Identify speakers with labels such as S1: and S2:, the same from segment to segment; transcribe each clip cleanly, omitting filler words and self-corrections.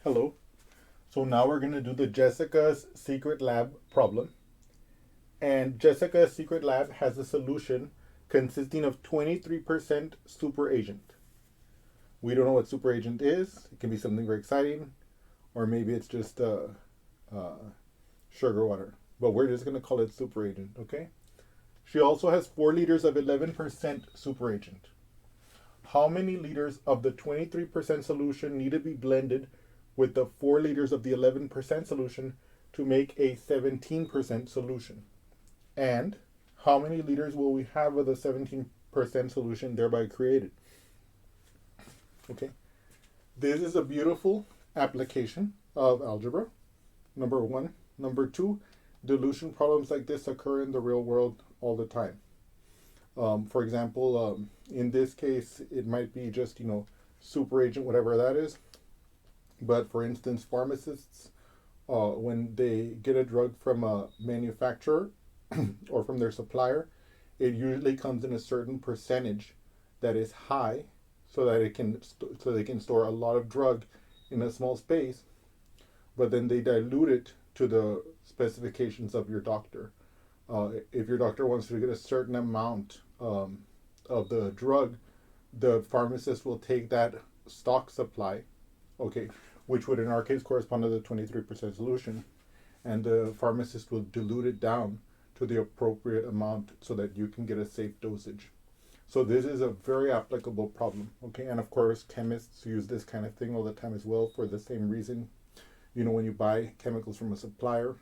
S1: Hello. So now we're going to do the Jessica's Secret Lab problem. And Jessica's Secret Lab has a solution consisting of 23% superagent. We don't know what superagent is. It can be something very exciting, or maybe it's just uh, sugar water. But we're just going to call it superagent, okay? She also has 4 liters of 11% superagent. How many liters of the 23% solution need to be blended with the 4 liters of the 11% solution to make a 17% solution? And how many liters will we have of the 17% solution thereby created? Okay, this is a beautiful application of algebra, number one. Number two, dilution problems like this occur in the real world all the time. For example, in this case, it might be just, superagent, whatever that is. But for instance, pharmacists, when they get a drug from a manufacturer or from their supplier, it usually comes in a certain percentage that is high, so that so they can store a lot of drug in a small space. But then they dilute it to the specifications of your doctor. If your doctor wants to get a certain amount of the drug, the pharmacist will take that stock supply, okay, which would in our case correspond to the 23% solution, and the pharmacist will dilute it down to the appropriate amount so that you can get a safe dosage. So this is a very applicable problem, okay? And of course, chemists use this kind of thing all the time as well for the same reason. When you buy chemicals from a supplier,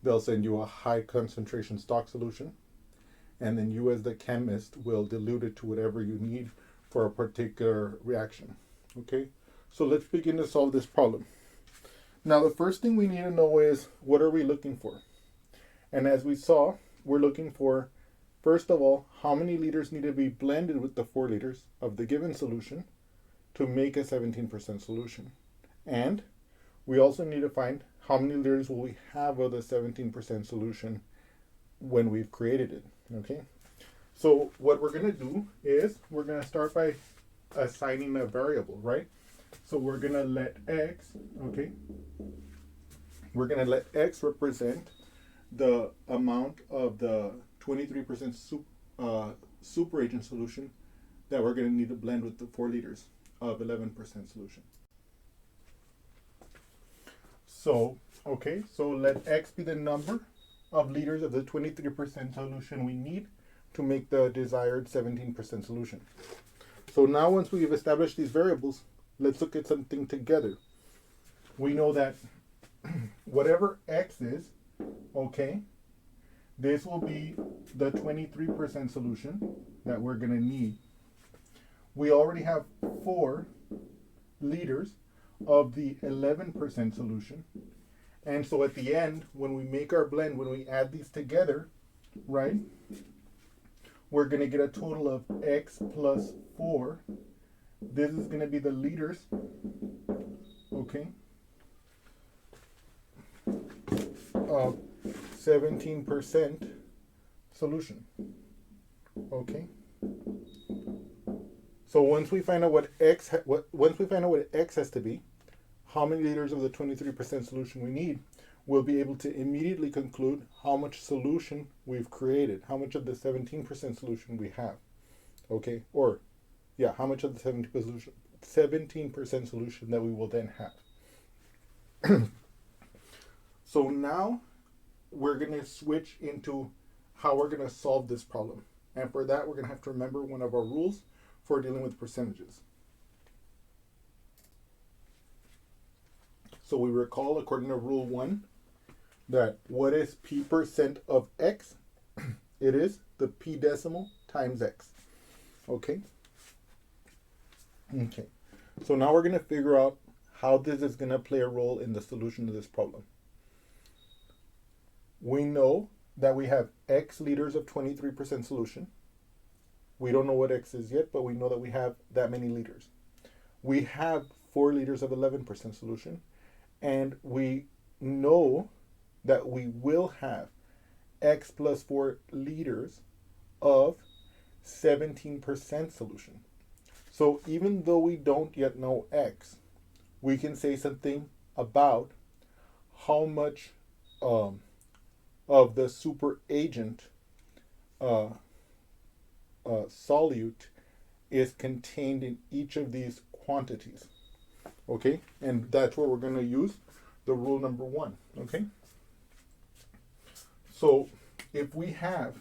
S1: they'll send you a high concentration stock solution, and then you as the chemist will dilute it to whatever you need for a particular reaction, okay? So let's begin to solve this problem. Now, the first thing we need to know is, what are we looking for? And as we saw, we're looking for, first of all, how many liters need to be blended with the 4 liters of the given solution to make a 17% solution. And we also need to find how many liters will we have of the 17% solution when we've created it, okay? So what we're going to do is we're going to start by assigning a variable, right? So we're going to let x, okay? We're going to let x represent the amount of the 23% superagent solution that we're going to need to blend with the 4 liters of 11% solution. So, okay, so let x be the number of liters of the 23% solution we need to make the desired 17% solution. So now once we've established these variables, let's look at something together. We know that whatever x is, okay, this will be the 23% solution that we're going to need. We already have 4 liters of the 11% solution. And so at the end, when we make our blend, when we add these together, right, we're going to get a total of x plus 4. This is going to be the liters, okay, of 17% solution, okay. So once we find out what x has to be, how many liters of the 23% solution we need, we'll be able to immediately conclude how much solution we've created, how much of the 17% solution we have, okay, or yeah, how much of the 17% solution that we will then have. So now we're going to switch into how we're going to solve this problem. And for that, we're going to have to remember one of our rules for dealing with percentages. So we recall, according to rule 1, that what is p% of x? It is the p decimal times x. Okay? Okay. So now we're going to figure out how this is going to play a role in the solution to this problem. We know that we have x liters of 23% solution. We don't know what x is yet, but we know that we have that many liters. We have 4 liters of 11% solution, and we know that we will have x plus 4 liters of 17% solution. So even though we don't yet know x, we can say something about how much um, of the superagent uh, solute is contained in each of these quantities. Okay, and that's where we're going to use the rule number 1. Okay, so if we have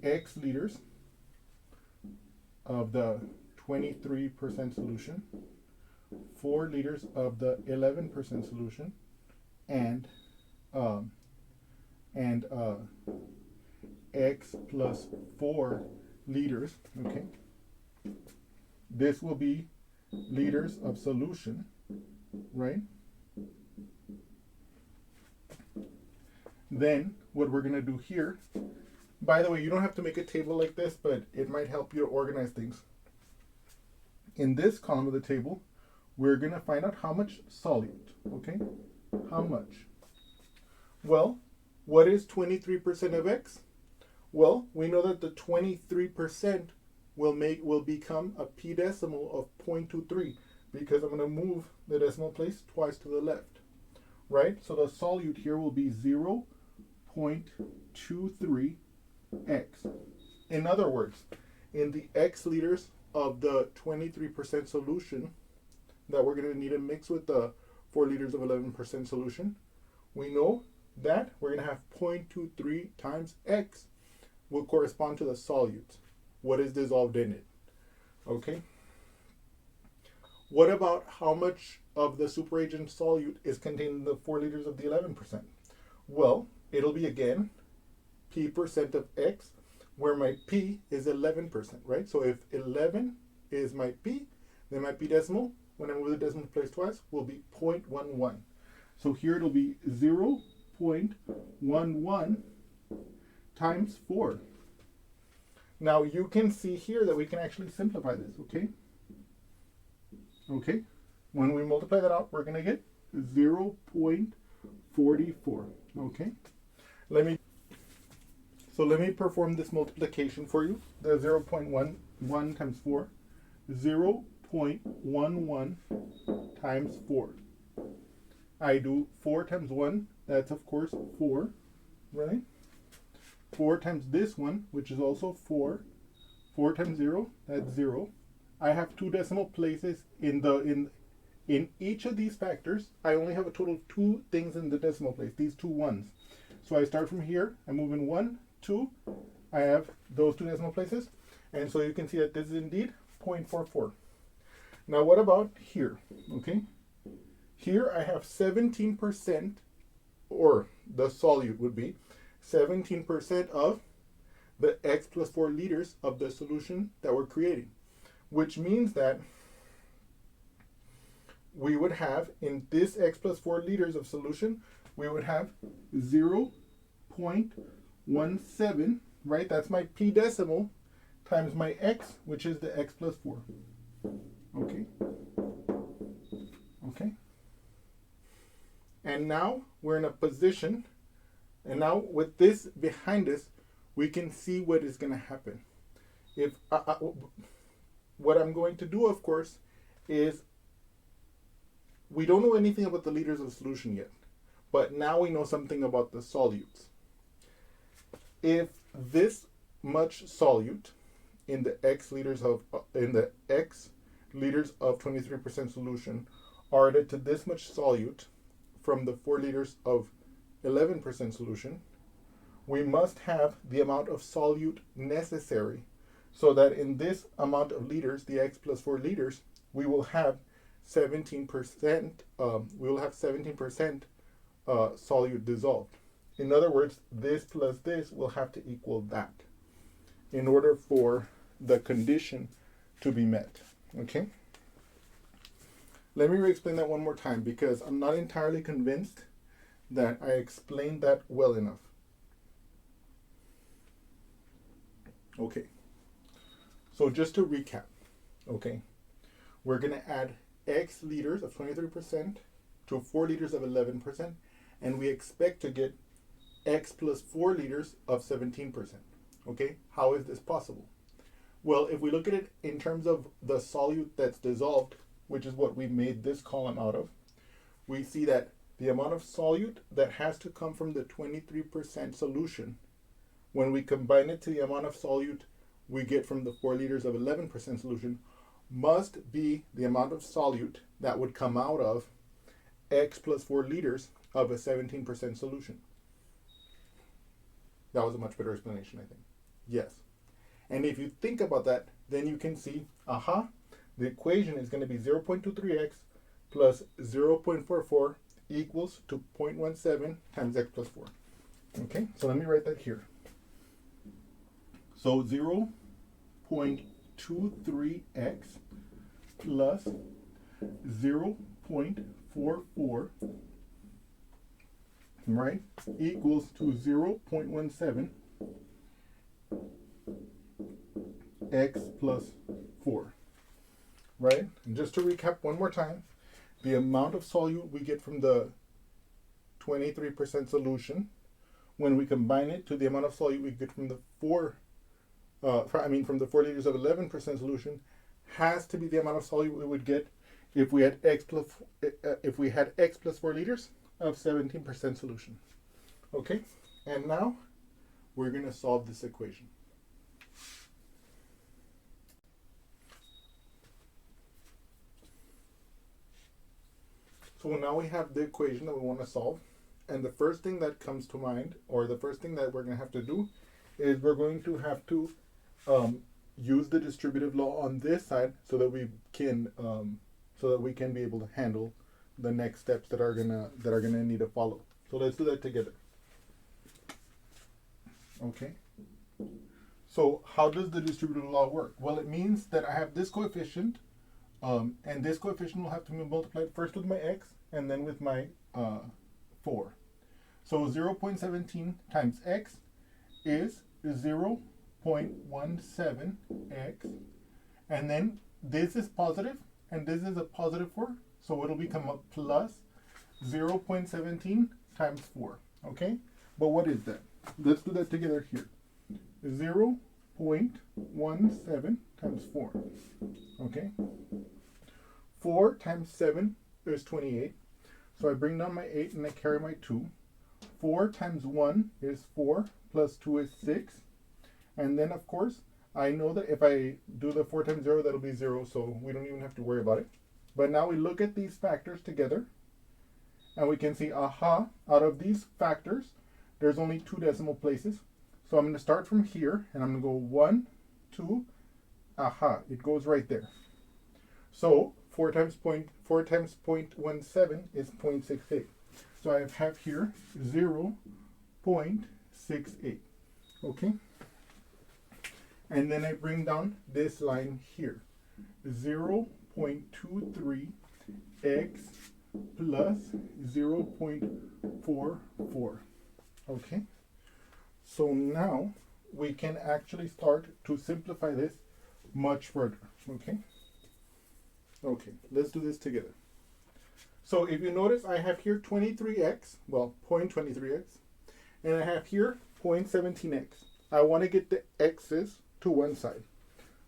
S1: X liters of the 23% solution, 4 liters of the 11% solution, and um, and X plus 4 liters, okay, this will be liters of solution, right? Then what we're going to do here, by the way, you don't have to make a table like this, but it might help you to organize things. In this column of the table, we're going to find out how much solute, okay? How much? Well, what is 23% of X? Well, we know that the 23% will become a p decimal of 0.23 because I'm going to move the decimal place twice to the left, right? So the solute here will be 0.23 X. In other words, in the X liters of the 23% solution that we're going to need to mix with the 4 liters of 11% solution, we know that we're going to have 0.23 times X will correspond to the solute. What is dissolved in it? Okay. What about how much of the superagent solute is contained in the 4 liters of the 11%? Well, it'll be again p% of X, where my p is 11%, right? So if 11 is my p, then my p decimal, when I move the decimal place twice, will be 0.11. So here it'll be 0.11 times 4. Now you can see here that we can actually simplify this, okay? Okay, when we multiply that out, we're going to get 0.44, okay? Let me perform this multiplication for you. The 0.11 times 4, 0.11 times 4. I do 4 times 1, that's of course 4, right? 4 times this one, which is also 4. 4 times 0, that's 0. I have 2 decimal places in each of these factors. I only have a total of 2 things in the decimal place, these 2 ones. So I start from here, I move in 1, 2, I have those 2 decimal places, and so you can see that this is indeed 0.44. Now what about here, okay? Here I have 17%, or the solute would be 17% of the X plus 4 liters of the solution that we're creating, which means that we would have in this X plus 4 liters of solution, we would have 0.17, right? That's my p decimal times my X, which is the X plus 4. Okay. Okay. And now we're in a position, and now with this behind us, we can see what is going to happen. If what I'm going to do, of course, is we don't know anything about the liters of solution yet, but now we know something about the solutes. If this much solute in the X liters of 23% solution are added to this much solute from the 4 liters of 11% solution, we must have the amount of solute necessary so that in this amount of liters, the X plus 4 liters, we will have 17%. We will have 17% solute dissolved. In other words, this plus this will have to equal that in order for the condition to be met. Okay. Let me re-explain that one more time because I'm not entirely convinced that I explained that well enough. Okay, so just to recap, okay, we're going to add X liters of 23% to 4 liters of 11%, and we expect to get X plus 4 liters of 17%. Okay, how is this possible? Well, if we look at it in terms of the solute that's dissolved, which is what we made this column out of, we see that the amount of solute that has to come from the 23% solution, when we combine it to the amount of solute we get from the 4 liters of 11% solution, must be the amount of solute that would come out of X plus 4 liters of a 17% solution. That was a much better explanation, I think. Yes. And if you think about that, then you can see, the equation is going to be 0.23x plus 0.44 equals to 0.17 times x plus 4. Okay, so let me write that here. So 0.23x plus 0.44, right, equals to 0.17 x plus 4, right? And just to recap one more time, the amount of solute we get from the 23% solution, when we combine it to the amount of solute we get from the 4 liters of 11% solution, has to be the amount of solute we would get if we had x plus 4 liters of 17% solution. Okay, and now we're going to solve this equation. So now we have the equation that we want to solve, and the first thing that comes to mind, or the first thing that we're going to have to do, is we're going to have to use the distributive law on this side so that we can be able to handle the next steps that are gonna need to follow. So let's do that together. Okay. So how does the distributive law work? Well, it means that I have this coefficient, and this coefficient will have to be multiplied first with my x and then with my 4. So 0.17 times x is 0.17x, and then this is positive and this is a positive 4, so it'll become a plus 0.17 times 4. Okay, but what is that? Let's do that together here. 0.17 times 4. Okay, 4 times 7 is 28, so I bring down my 8 and I carry my 2. 4 times 1 is 4 plus 2 is 6, and then of course I know that if I do the 4 times 0, that'll be 0, so we don't even have to worry about it. But now we look at these factors together and we can see, out of these factors there's only 2 decimal places, so I'm going to start from here and I'm going to go 1, 2, it goes right there. So 4 times 0.17 is 0.68. So I have here 0.68. Okay? And then I bring down this line here. 0.23x plus 0.44. Okay? So now we can actually start to simplify this much further. Okay? Okay, let's do this together. So if you notice, I have here 23x, well, 0.23x, and I have here 0.17x. I want to get the x's to one side.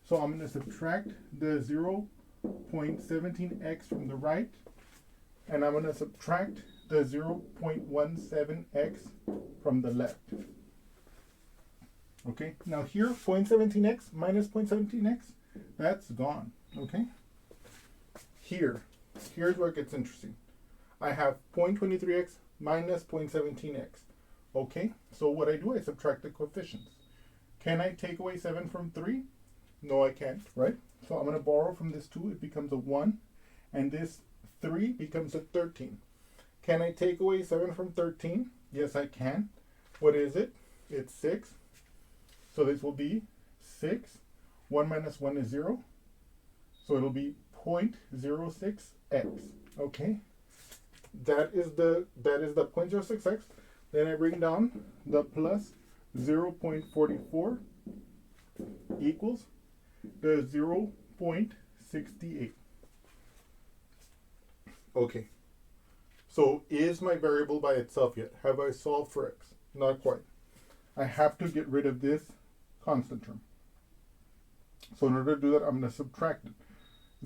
S1: So I'm going to subtract the 0.17x from the right, and I'm going to subtract the 0.17x from the left. Okay, now here, 0.17x minus 0.17x, that's gone. Okay, here's where it gets interesting. I have 0.23x minus 0.17x. Okay, so what I do, I subtract the coefficients. Can I take away 7 from 3? No, I can't, right? So I'm going to borrow from this 2, it becomes a 1, and this 3 becomes a 13. Can I take away 7 from 13? Yes, I can. What is it? It's 6. So this will be 6. 1 minus 1 is 0. So it'll be 0.06x. Okay? That is the 0.06x. Then I bring down the plus 0.44 equals the 0.68. Okay. So is my variable by itself yet? Have I solved for x? Not quite. I have to get rid of this constant term. So in order to do that, I'm going to subtract it.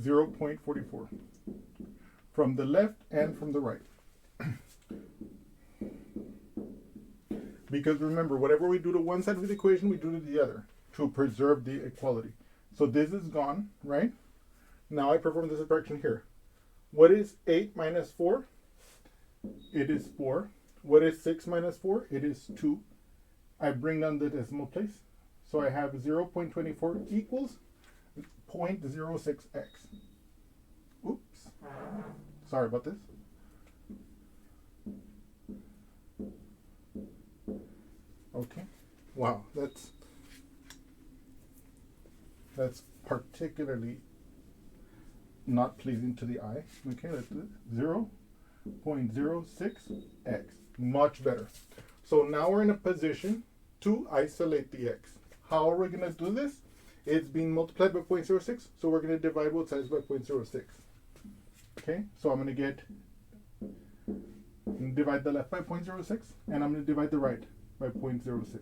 S1: 0.44 from the left and from the right. Because remember, whatever we do to one side of the equation, we do to the other to preserve the equality. So this is gone, right? Now I perform this subtraction here. What is 8 minus 4? It is 4. What is 6 minus 4? It is 2. I bring down the decimal place. So I have 0.24 equals 0.06x. Oops. Sorry about this. Okay. Wow, that's particularly not pleasing to the eye. Okay, let's do it. 0.06x. Much better. So now we're in a position to isolate the x. How are we going to do this? It's being multiplied by 0.06, so we're going to divide both sides by 0.06. Okay, so I'm going to divide the left by 0.06, and I'm going to divide the right by 0.06.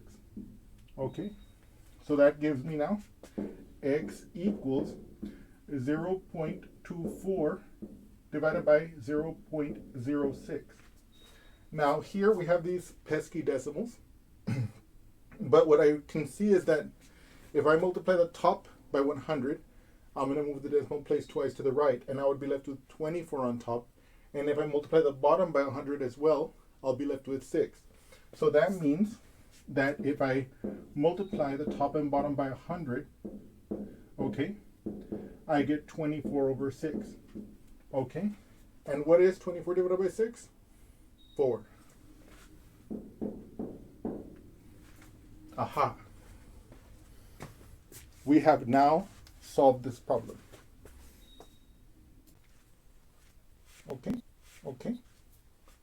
S1: Okay, so that gives me now x equals 0.24 divided by 0.06. Now here we have these pesky decimals, but what I can see is that if I multiply the top by 100, I'm going to move the decimal place twice to the right, and I would be left with 24 on top. And if I multiply the bottom by 100 as well, I'll be left with 6. So that means that if I multiply the top and bottom by 100, okay, I get 24 over 6. Okay, and what is 24 divided by 6? 4. Aha. We have now solved this problem. Okay.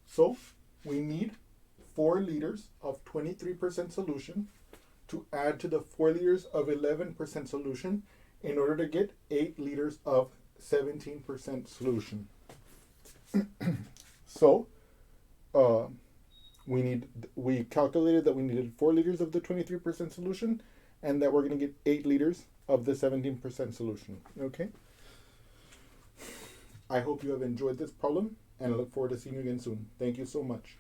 S1: So we need 4 liters of 23% solution to add to the 4 liters of 11% solution in order to get 8 liters of 17% solution. So we calculated that we needed 4 liters of the 23% solution, and that we're going to get 8 liters of the 17% solution. Okay? I hope you have enjoyed this problem, and I look forward to seeing you again soon. Thank you so much.